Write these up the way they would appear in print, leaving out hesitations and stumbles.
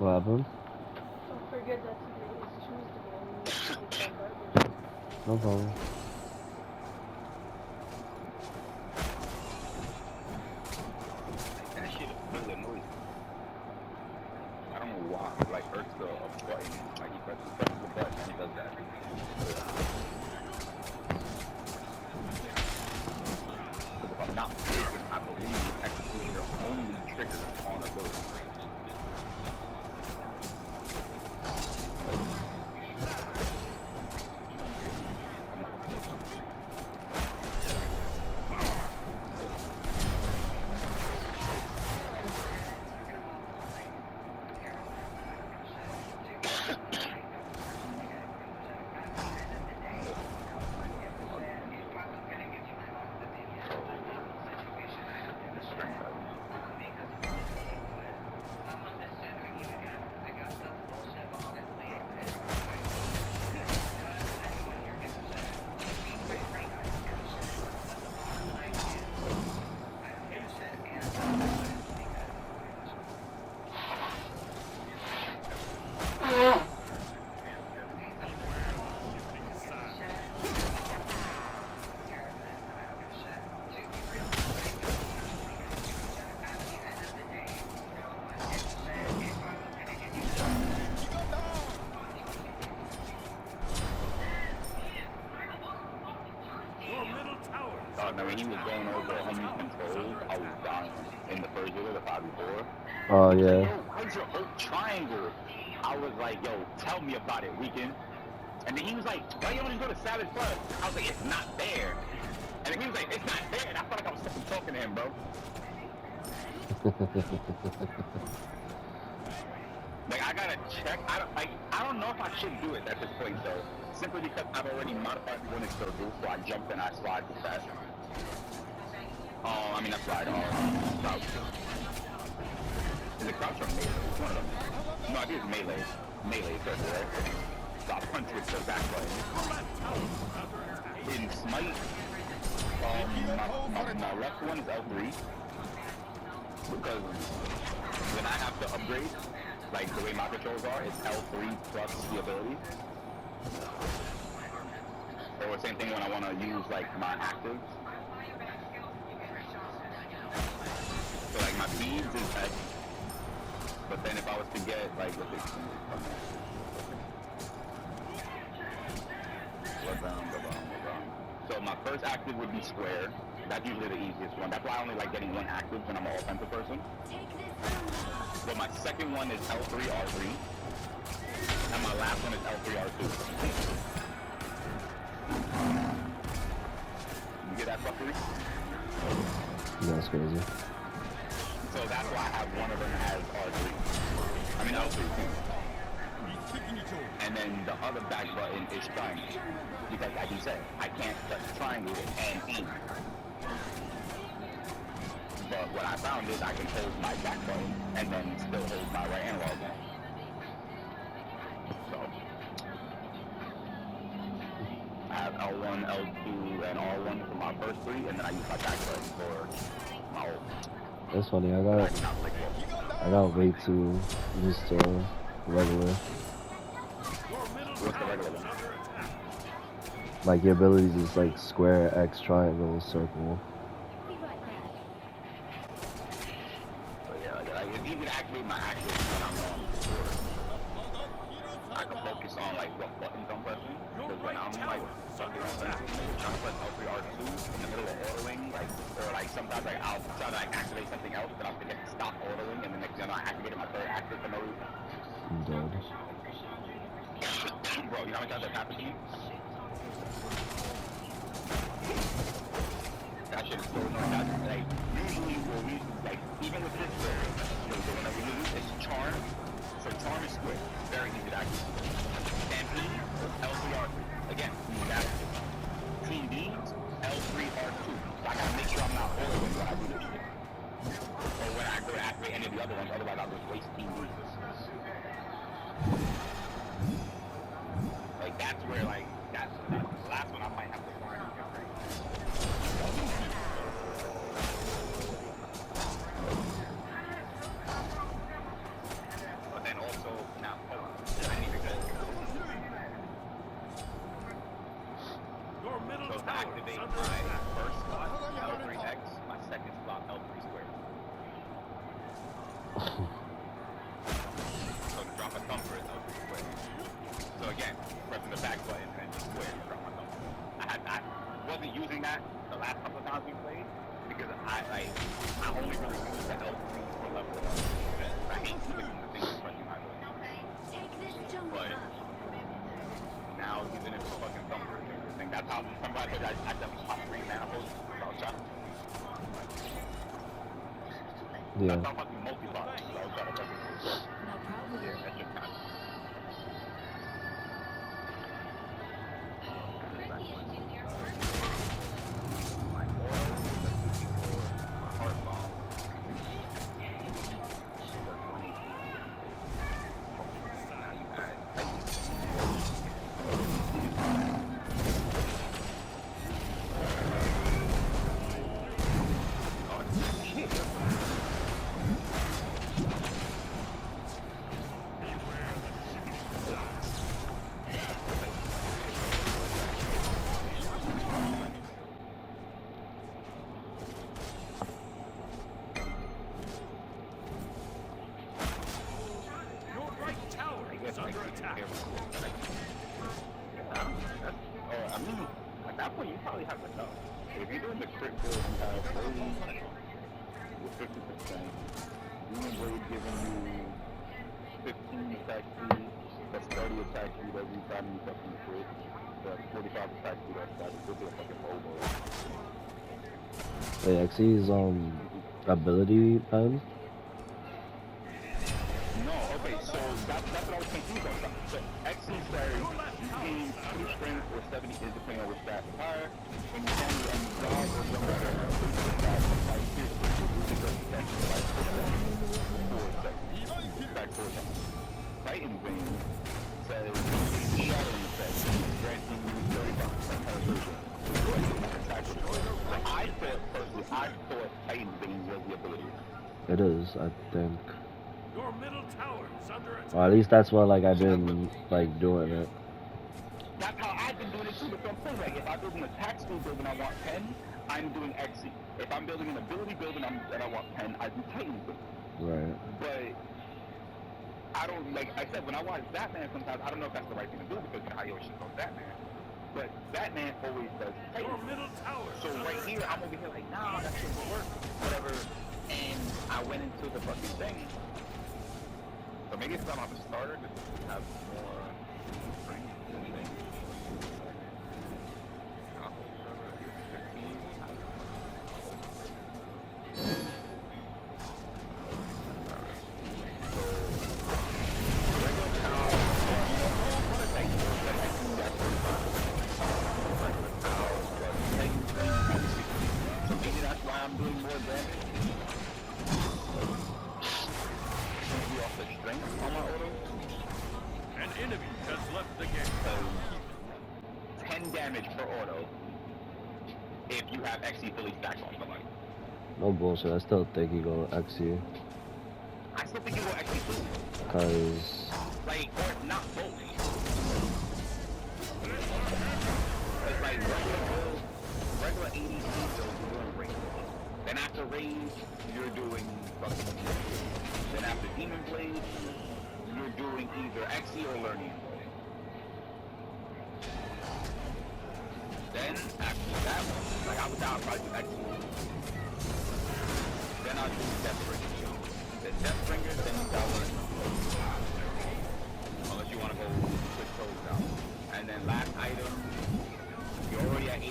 What happened? Don't forget that today is Tuesday and we need to take that garbage. No problem. That shit is really annoying. I don't know why. Like, hurts the button. Like, he presses the button and he does that. Because if I'm not mistaken, I believe executioner only triggers on a ability. When he was going over homie controls, I was dying in the first video, the 5v4. Oh, He was yeah. like, yo, where's your old triangle? I was like, yo, tell me about it, weekend. And then he was like, why you don't just go to Savage Plus? I was like, it's not there. And then he was like, it's not there. And I felt like I was fucking talking to him, bro. Like, I gotta check. I don't know if I should do it at this point, though. Simply because I've already modified the winning circle, so I jumped and I slide too fast. I mean, that's right. Crouch. Is it crouch or melee? It's one of them. No, I think it's melee. Melee, right? So I punch with the back button. In Smite, my left one is L3. Because when I have to upgrade, like the way my controls are, it's L3 plus the ability. Or the same thing when I want to use like my actives. So like my beads is X, but then if I was to get like so my first active would be square. That's usually the easiest one. That's why I only like getting one active when I'm an offensive person. But my second one is L3 R3, and my last one is L3 R2. You get that fuckery? That's crazy. So that's why I have one of them as R3. I mean L3 too. And then the other back button is triangle. Because like you said, I can't touch triangle and aim. But what I found is I can hold my back button and then still hold my right analog down. So I have L1, L2, and R1 for my first three, and then I use my back button for my ult. That's funny. I got way too used to regular. What's the regular one? Like your abilities is like square, X, triangle, circle. So yeah, like it's easy to activate my actions when I'm on quarter. I can focus on like what buttons I'm pressing. Because when I'm like something trying to press L3 R2 in the middle of autoing, like or like sometimes like I'll try to like activate something else, but I'll forget to stop autoing, and the next thing I activated my third active for no reason. I'm dead. Bro, you know how many times that happened to you? That shit is so annoying. That's like usually when we like even with this build, the one that we use is charm. So charm is quick, very easy to activate. Stampede, L3R3. Again, easy to activate. Team B, L3R2. So I gotta make sure I'm not overwhelmed when I do this shit. Or when I go to activate any of the other ones, otherwise I'll just waste Team B. Like that's where like that's the last one I might have to learn. But then also activate my first slot, L3X, my second slot, L3 squared. So to drop a thumper is L3 squared. So again, pressing the back button and just square to drop my thumper. I wasn't using that the last couple of times we played because I only really use the L3 for level up. I hate using the thing for pressing my button. But now using it for fucking thumper and everything. That's how somebody I definitely pop 3 manifolds without shot. Yeah. That's how fucking multi-bot without shot of fucking. Yeah, that's just kind of. My oil, my heart bomb. I mean, at that point, you probably have to know. If you're doing the crit build, you have 30 with 50%. Demon Blade giving you 15 attack speed, that's 30 attack speed every time you fucking crit. That's 45 attack speed off that. It's just a fucking robo. Wait, Xy's ability pen? No, okay, so that's what I was confused on. So XC says you gain 2 strength or 70 is depending on which stat is higher. When you can and dog or jump at a stat like this, you lose your protection by 4 seconds. Titan Vein says ER effect, granting you 35% penetration. I thought Titan Vein was the ability. It is, I think. Your middle tower is under attack. Or at least that's what like I've been like doing it. That's how I've been doing it too, but I'm saying like if I build an attack speed build and I want 10, I'm doing XC. If I'm building an ability build and I want 10, I do Titan build. Right. But I don't like I said when I watch Batman sometimes I don't know if that's the right thing to do because I always shit on Batman. But Batman always does Titan. Your middle tower. So right here I'm over here like nah that shouldn't work. Whatever. And I went into the fucking thing. So maybe it's not on the starter just to have more strength and things. So maybe that's why I'm doing more damage. Off the strength on my auto. An enemy has left the game. So 10 damage per auto if you have XE fully stacked on somebody. No bullshit, I still think you go XC. I still think you go XE too. Cause Like, or not both. It's like regular ADC build, you're doing range. Then after range, you're doing fucking. Then after Demon Blade, you're doing either XE or Learning. Then after that one, like I would probably do XE. Then I'll do Deathbringer. Then Deathbringer, then you got Learning. Unless you want to go switch those out. And then last item, you're already at 85%.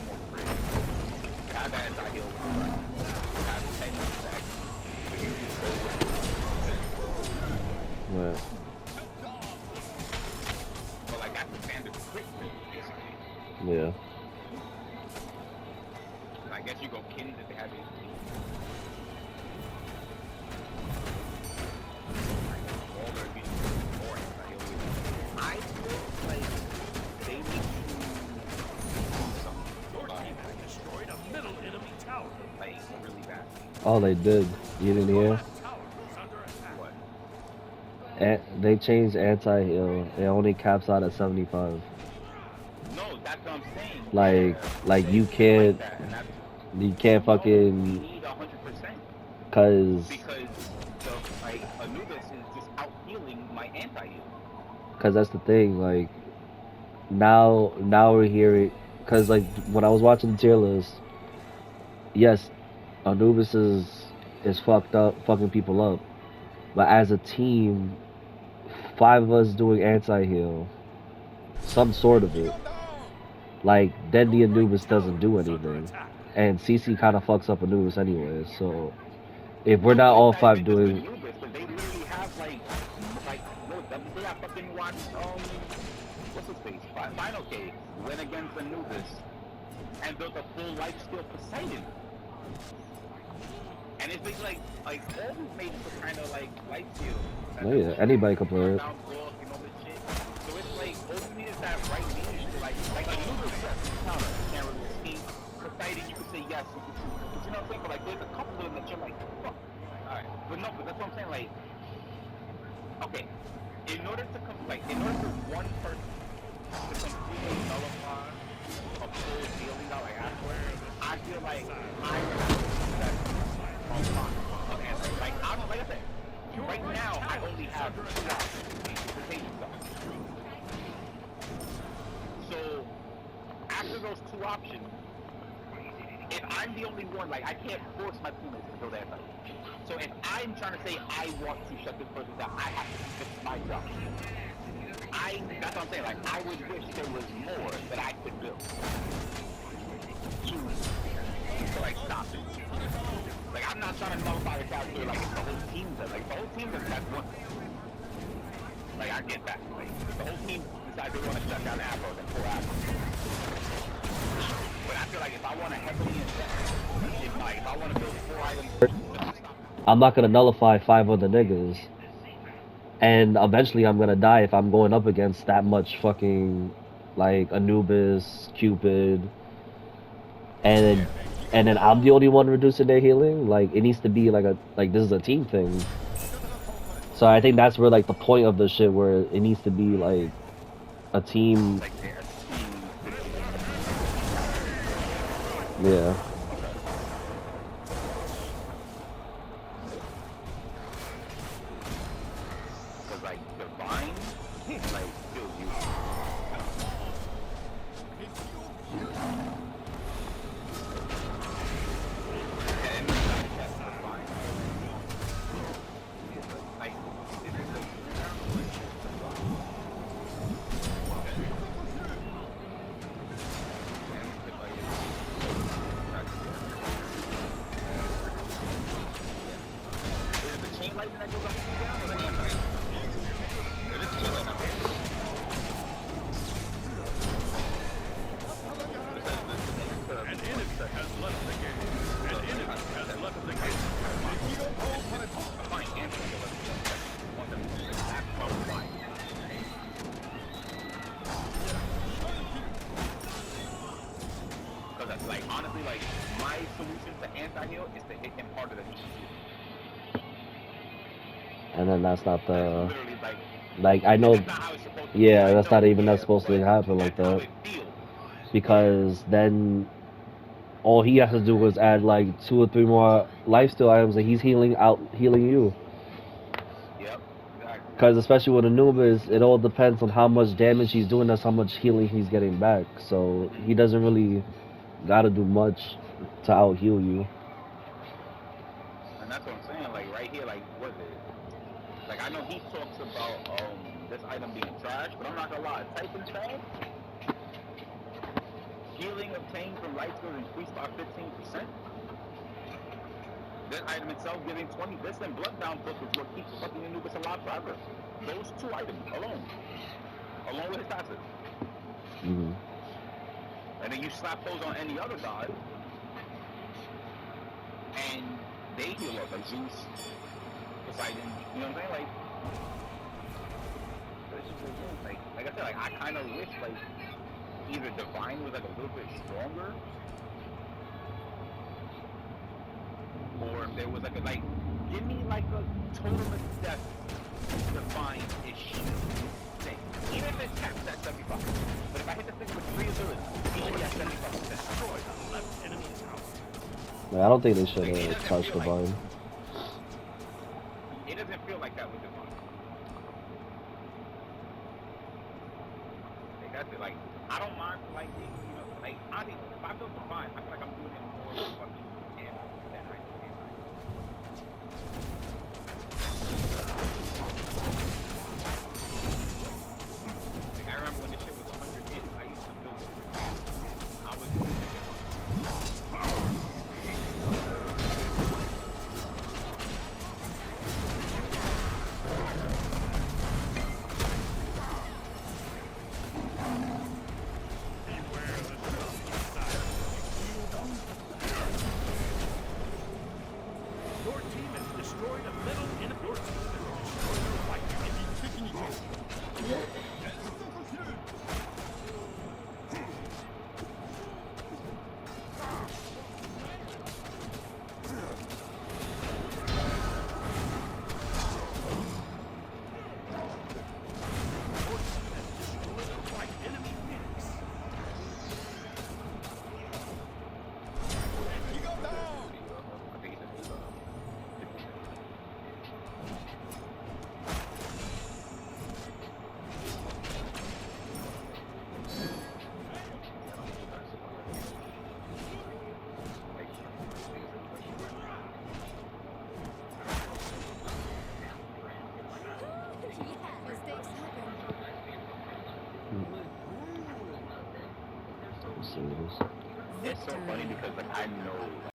More free. Have that as I heal. Have 10 seconds. right. But like that's the standard quick basically. Yeah. I guess you go Kins if they have it. I feel like they need to do something. Your team has destroyed a middle enemy tower. Like really bad. Oh, they did. You didn't hear? Left tower is under attack. What? They changed anti-heal. It only caps out at 75. No, That's what I'm saying. Like They you feel like can't, that, and that's you can't no. We fucking, need 100% cause, because the like Anubis is just out healing my anti-heal. cause that's the thing. Like now we're hearing, cause like when I was watching the tier list, yes, Anubis is fucked up, fucking people up. But as a team, five of us doing anti-heal, some sort of it. Like then the Your right Anubis doesn't tower do is under anything, attack. and CC kind of fucks up Anubis anyways. So if we're No, not but it's all not even five just doing, Anubis, because they literally have like no, they have fucking watched what's his face? Final Cave went against Anubis and built a full life steal Poseidon. And it's basically like all these mages are kind of like life steal. oh yeah, anybody can play it. Down book and all this shit. So it's like all you need is that right leadership. Like Anubis, yes, you counter, you can't really escape. Poseidon, you could say yes, you could shoot. But you know what I'm saying? But like there's a couple of them that you're like, fuck. Alright. But no, but that's what I'm saying, like, okay. In order for one person to completely nullify a full healing out like afterwards, I feel like I would have to success a lot of answers. Like I don't, like I said, right now I only have 2 options to take stuff. So after those 2 options, if I'm the only one, like I can't force my teammates to go that side. So if I'm trying to say I want to shut this person down, I have to fix my job. That's what I'm saying. Like I would wish there was more that I could build to like stop it. Like I'm not trying to nullify the character like it's the whole team does. Like the whole team does, that's one thing. Like I get that. Like if the whole team decides they want to shut down Afro, then poor Afro. But I feel like if I want to heavily invest, if I want to build 4 items, I'm not gonna nullify 5 other niggas, and eventually I'm gonna die if I'm going up against that much fucking like Anubis, Cupid, and then I'm the only one reducing their healing. Like it needs to be like this is a team thing. So I think that's where like the point of the shit, where it needs to be like a team. like they're Yeah. because like divine, like kills you. And that's divine. Like this is a is the chain lightning that goes up and down or the anti? It is chain lightning. An enemy has left the game. An enemy has left the game. Fine, answer. Want them to just act well, fine. Because that's like honestly, like my solution to anti-heal is to hit him harder than he should. And then that's not the Literally like I know. that's not how it's supposed to be. Yeah, I that's know, not even yeah, that's supposed to but happen like that's how that, it feels. because then all he has to do is add like 2 or 3 more lifesteal items, and he's healing you. Yep, exactly. Because especially with Anubis, it all depends on how much damage he's doing. That's how much healing he's getting back. So he doesn't really gotta do much to out heal you. And that's what I'm saying. Like right here, like what is it? Like I know he talks about this item being trash, but I'm not gonna lie. Type in trash. Healing obtained from light skills increased by 15%. This item itself giving 20. This and Bloodbound book is what keeps fucking Anubis alive forever. Those 2 items along with his passive. Mm-hmm. And then you slap those on any other god, and they heal up, like Zeus, Poseidon. You know what I'm saying? Like, it's just like I said, like I kind of wish like either Divine was like a little bit stronger, or if there was like give me like a total death Divine-ish thing. Even if it's capped at 75. But if I hit the thing with 3 abilities, Like, I don't think they should Like, have touched the button. it doesn't feel like that with the button. Like, that's it. Like, I don't mind for, like, like, honestly, 5 kills is fine. I feel like I'm doing it more with fucking ammo than I do it. Like, I remember when this shit was 100 hits, I used to build it. I was doing it. Your team has destroyed a middle enemy. Your team has destroyed a white enemy. Your team has destroyed a white enemy Phoenix. I think it's a Mistakes happen. Let's see this. It's so funny because like I know